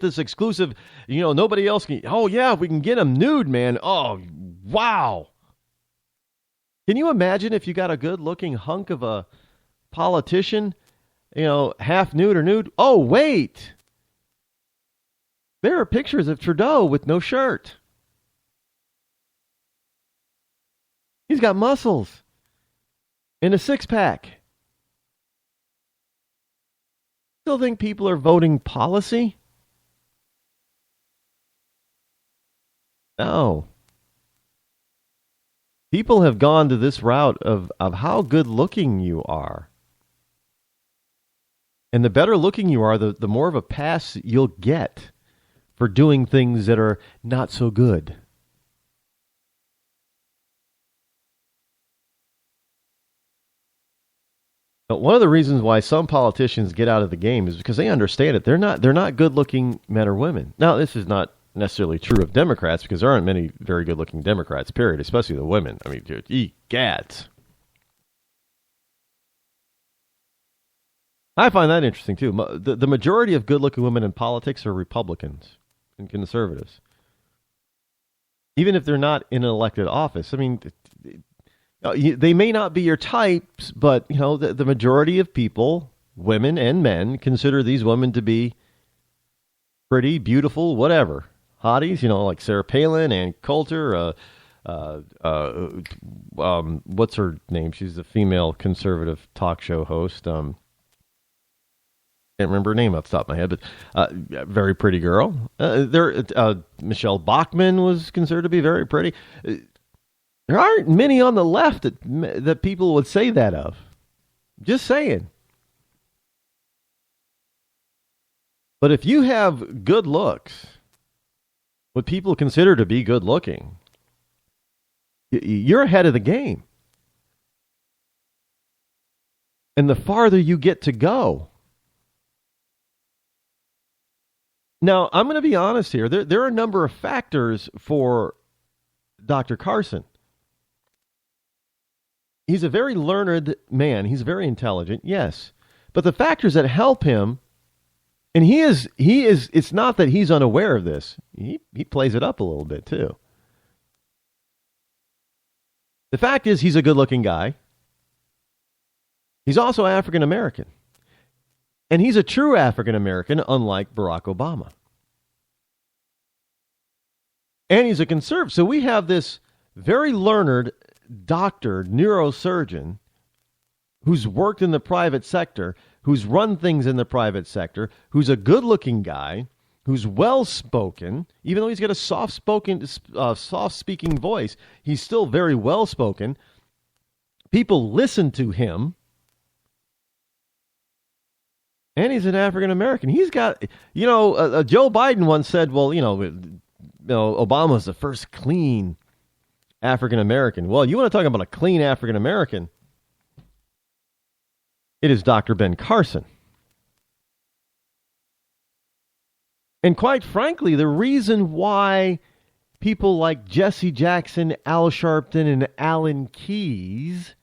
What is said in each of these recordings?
this exclusive, nobody else can. Oh, yeah, we can get him nude, man. Oh, wow. Can you imagine if you got a good looking hunk of a politician, half nude or nude? Oh, wait. There are pictures of Trudeau with no shirt. He's got muscles and a six pack. Still think people are voting policy? No. People have gone to this route of how good looking you are. And the better looking you are, the more of a pass you'll get for doing things that are not so good. But one of the reasons why some politicians get out of the game is because they understand it. They're not good-looking men or women. Now, this is not necessarily true of Democrats because there aren't many very good-looking Democrats, period, especially the women. I mean, egads. I find that interesting, too. The majority of good-looking women in politics are Republicans and conservatives. Even if they're not in an elected office. I mean, they may not be your types, but, the majority of people, women and men, consider these women to be pretty, beautiful, whatever. Hotties, like Sarah Palin, Ann Coulter, what's her name? She's a female conservative talk show host. Can't remember her name off the top of my head, but very pretty girl. Michelle Bachmann was considered to be very pretty. There aren't many on the left that people would say that of. Just saying. But if you have good looks, what people consider to be good looking, you're ahead of the game. And the farther you get to go. Now, I'm going to be honest here. There are a number of factors for Dr. Carson. He's a very learned man. He's very intelligent, yes. But the factors that help him, and he is, it's not that he's unaware of this. He plays it up a little bit, too. The fact is he's a good-looking guy. He's also African American. And he's a true African American, unlike Barack Obama. And he's a conservative. So we have this very learned doctor, neurosurgeon, who's worked in the private sector, who's run things in the private sector, who's a good-looking guy, who's well-spoken. Even though he's got a soft-speaking voice, he's still very well-spoken. People listen to him. And he's an African-American. He's got, Joe Biden once said, well, Obama's the first clean African-American. Well, you want to talk about a clean African-American? It is Dr. Ben Carson. And quite frankly, the reason why people like Jesse Jackson, Al Sharpton, and Alan Keyes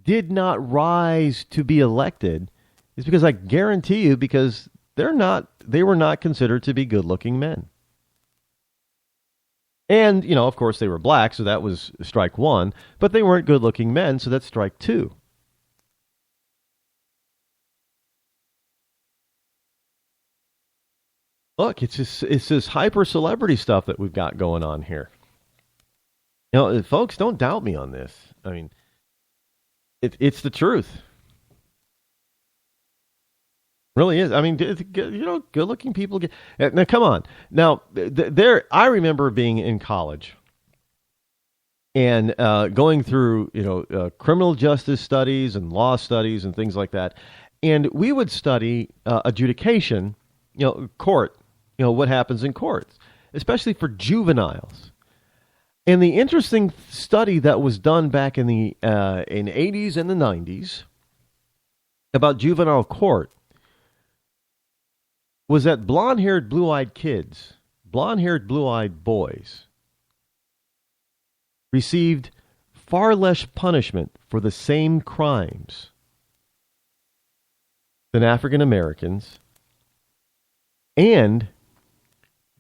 did not rise to be elected is because I guarantee you, because they were not considered to be good-looking men. And, of course, they were black, so that was strike one. But they weren't good-looking men, so that's strike two. Look, it's this hyper-celebrity stuff that we've got going on here. Folks, don't doubt me on this. I mean, it's the truth. Really is. I mean, good-looking people get. Now, come on. Now, I remember being in college and going through, criminal justice studies and law studies and things like that, and we would study adjudication, court, what happens in courts, especially for juveniles. And the interesting study that was done back in the 80s and the 90s about juvenile court was that blonde-haired, blue-eyed kids, blonde-haired, blue-eyed boys, received far less punishment for the same crimes than African Americans, and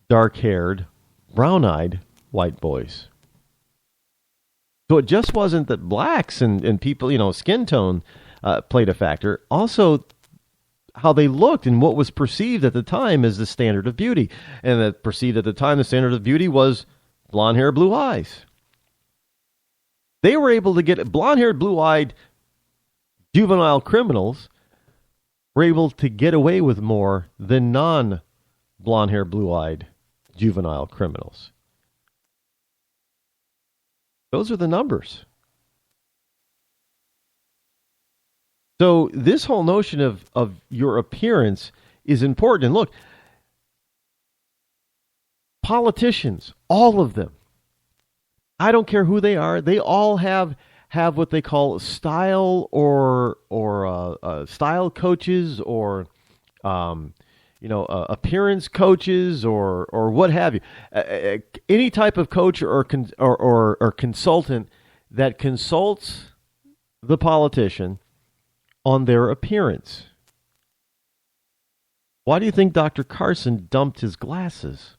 dark-haired, brown-eyed white boys. So it just wasn't that blacks and people, skin tone played a factor. Also, how they looked and what was perceived at the time as the standard of beauty. And that perceived at the time the standard of beauty was blonde hair, blue eyes. They were able to get blonde-haired, blue-eyed juvenile criminals were able to get away with more than non-blonde-haired, blue-eyed juvenile criminals. Those are the numbers. So this whole notion of your appearance is important. And look, politicians, all of them, I don't care who they are, they all have what they call style or style coaches or appearance coaches or what have you. Any type of coach or consultant that consults the politician on their appearance. Why do you think Dr. Carson dumped his glasses?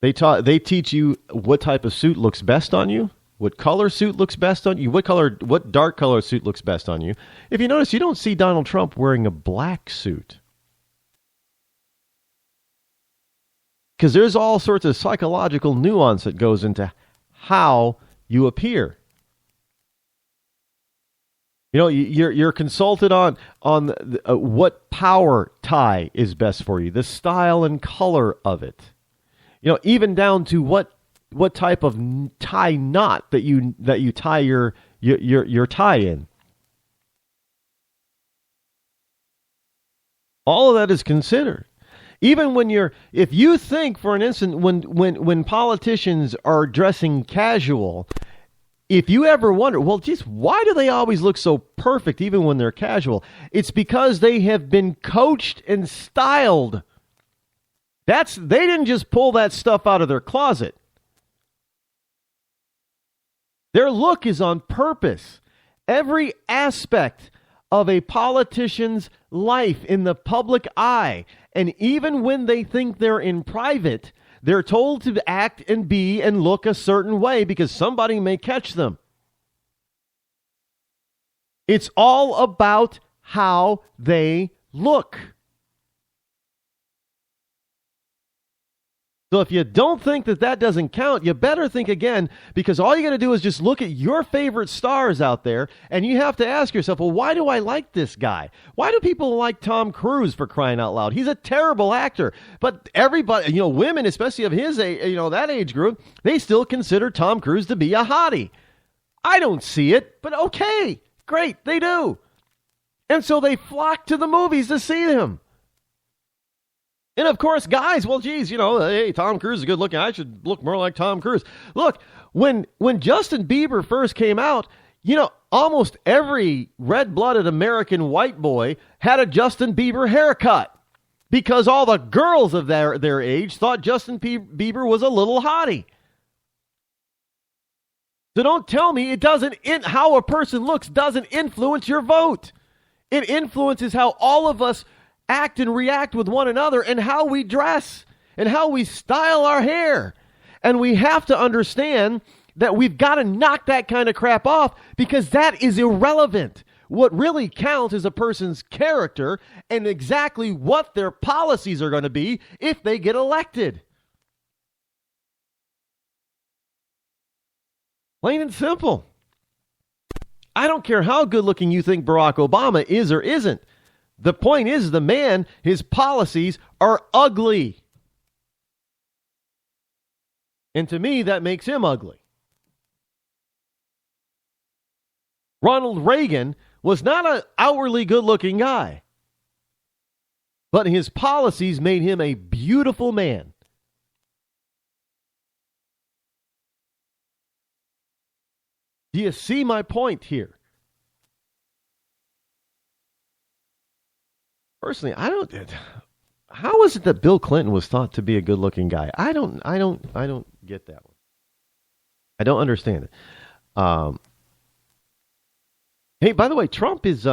They teach you what type of suit looks best on you, what color suit looks best on you, what dark color suit looks best on you. If you notice, you don't see Donald Trump wearing a black suit. Because there's all sorts of psychological nuance that goes into how you appear. You're consulted on what power tie is best for you, the style and color of it. Even down to what type of tie knot that you tie your tie in. All of that is considered. Even if you think for an instant when politicians are dressing casual, if you ever wonder, well, geez, why do they always look so perfect even when they're casual? It's because they have been coached and styled. They didn't just pull that stuff out of their closet. Their look is on purpose. Every aspect of a politician's life in the public eye, and even when they think they're in private, they're told to act and be and look a certain way because somebody may catch them. It's all about how they look. So if you don't think that doesn't count, you better think again, because all you got to do is just look at your favorite stars out there, and you have to ask yourself, well, why do I like this guy? Why do people like Tom Cruise, for crying out loud? He's a terrible actor, but everybody, women, especially of his age, that age group, they still consider Tom Cruise to be a hottie. I don't see it, but okay, great, they do. And so they flock to the movies to see him. And of course, guys, well, geez, hey, Tom Cruise is good looking. I should look more like Tom Cruise. Look, when Justin Bieber first came out, almost every red-blooded American white boy had a Justin Bieber haircut because all the girls of their age thought Justin Bieber was a little hottie. So don't tell me how a person looks doesn't influence your vote. It influences how all of us act and react with one another and how we dress and how we style our hair. And we have to understand that we've got to knock that kind of crap off because that is irrelevant. What really counts is a person's character and exactly what their policies are going to be if they get elected. Plain and simple. I don't care how good looking you think Barack Obama is or isn't. The point is the man, his policies are ugly. And to me, that makes him ugly. Ronald Reagan was not an outwardly good-looking guy, but his policies made him a beautiful man. Do you see my point here? Personally, how is it that Bill Clinton was thought to be a good-looking guy? I don't get that one. I don't understand it. Hey, by the way, Trump is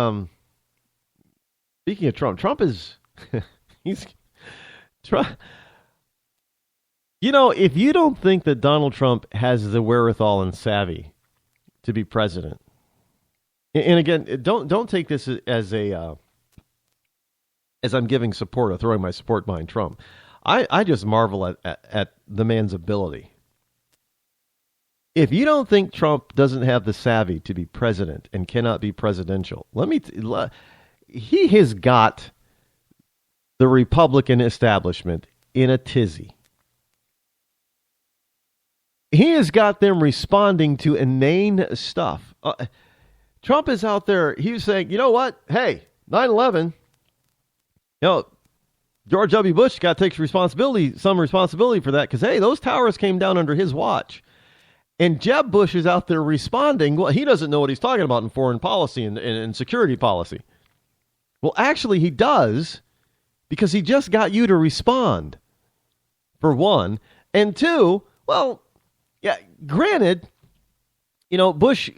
speaking of Trump is He's try. You know, if you don't think that Donald Trump has the wherewithal and savvy to be president, and again, don't take this as a as I'm giving support or throwing my support behind Trump. I just marvel at the man's ability. If you don't think Trump doesn't have the savvy to be president and cannot be presidential, he has got the Republican establishment in a tizzy. He has got them responding to inane stuff. Trump is out there. He was saying, you know what? Hey, 9/11, George W. Bush got to take some responsibility for that because, hey, those towers came down under his watch. And Jeb Bush is out there responding. Well, he doesn't know what he's talking about in foreign policy and security policy. Well, actually, he does, because he just got you to respond, for one. And two, well, yeah, granted, Bush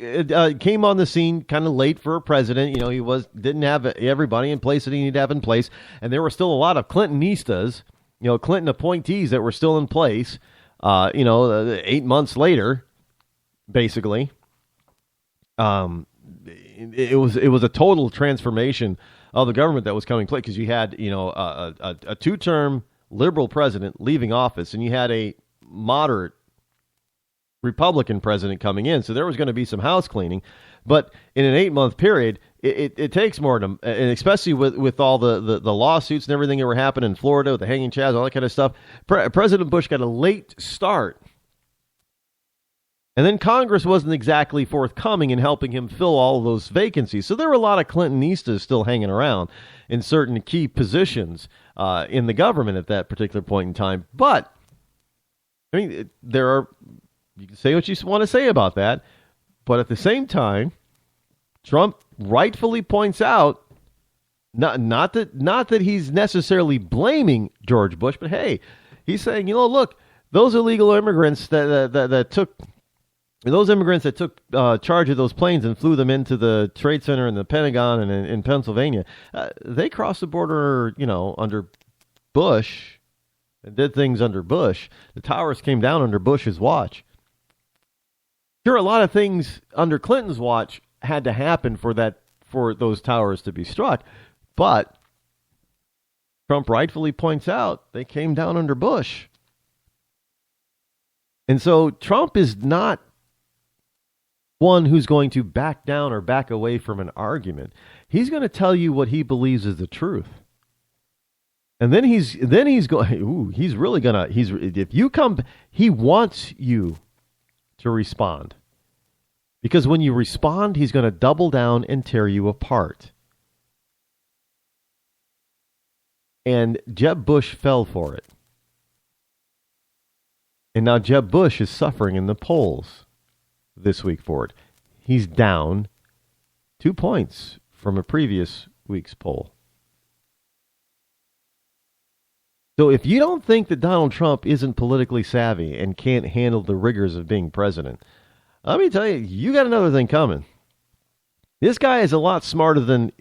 came on the scene kind of late for a president. He didn't have everybody in place that he needed to have in place. And there were still a lot of Clintonistas, Clinton appointees that were still in place, 8 months later. Basically, it was a total transformation of the government that was coming place, because you had a two-term liberal president leaving office, and you had a moderate Republican president coming in. So there was going to be some house cleaning, but in an 8-month period, it takes more to, and especially with all the lawsuits and everything that were happening in Florida with the hanging chads, all that kind of stuff. President Bush got a late start. And then Congress wasn't exactly forthcoming in helping him fill all of those vacancies. So there were a lot of Clintonistas still hanging around in certain key positions in the government at that particular point in time. But, I mean, you can say what you want to say about that. But at the same time, Trump rightfully points out, not that he's necessarily blaming George Bush, but hey, he's saying, look, those illegal immigrants that took charge of those planes and flew them into the Trade Center and the Pentagon and in Pennsylvania, they crossed the border, under Bush, and did things under Bush. The towers came down under Bush's watch. Sure, a lot of things under Clinton's watch had to happen for those towers to be struck, but Trump rightfully points out they came down under Bush. And so Trump is not one who's going to back down or back away from an argument. He's going to tell you what he believes is the truth. And then he wants you to respond. Because when you respond, he's going to double down and tear you apart. And Jeb Bush fell for it. And now Jeb Bush is suffering in the polls this week for it. He's down 2 points from a previous week's poll. So if you don't think that Donald Trump isn't politically savvy and can't handle the rigors of being president, let me tell you, you got another thing coming. This guy is a lot smarter than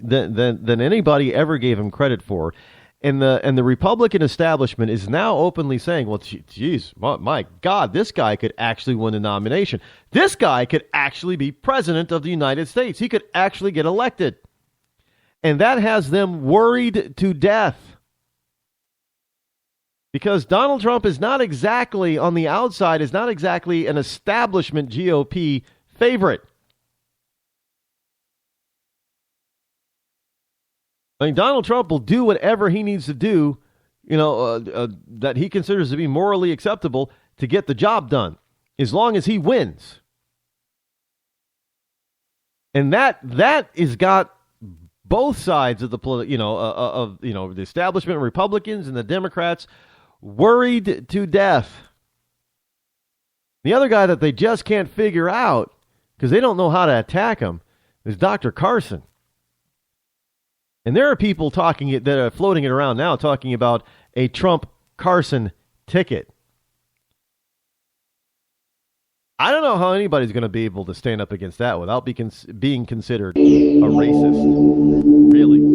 anybody ever gave him credit for. And the Republican establishment is now openly saying, well, geez, my God, this guy could actually win a nomination. This guy could actually be president of the United States. He could actually get elected. And that has them worried to death. Because Donald Trump is not exactly, on the outside, is not exactly an establishment GOP favorite. I mean, Donald Trump will do whatever he needs to do, that he considers to be morally acceptable to get the job done, as long as he wins. And that is got both sides of the the establishment, Republicans and the Democrats, worried to death. The other guy that they just can't figure out, because they don't know how to attack him, is Dr. Carson. And there are people that are floating it around now, talking about a Trump-Carson ticket. I don't know how anybody's going to be able to stand up against that without being considered a racist. Really.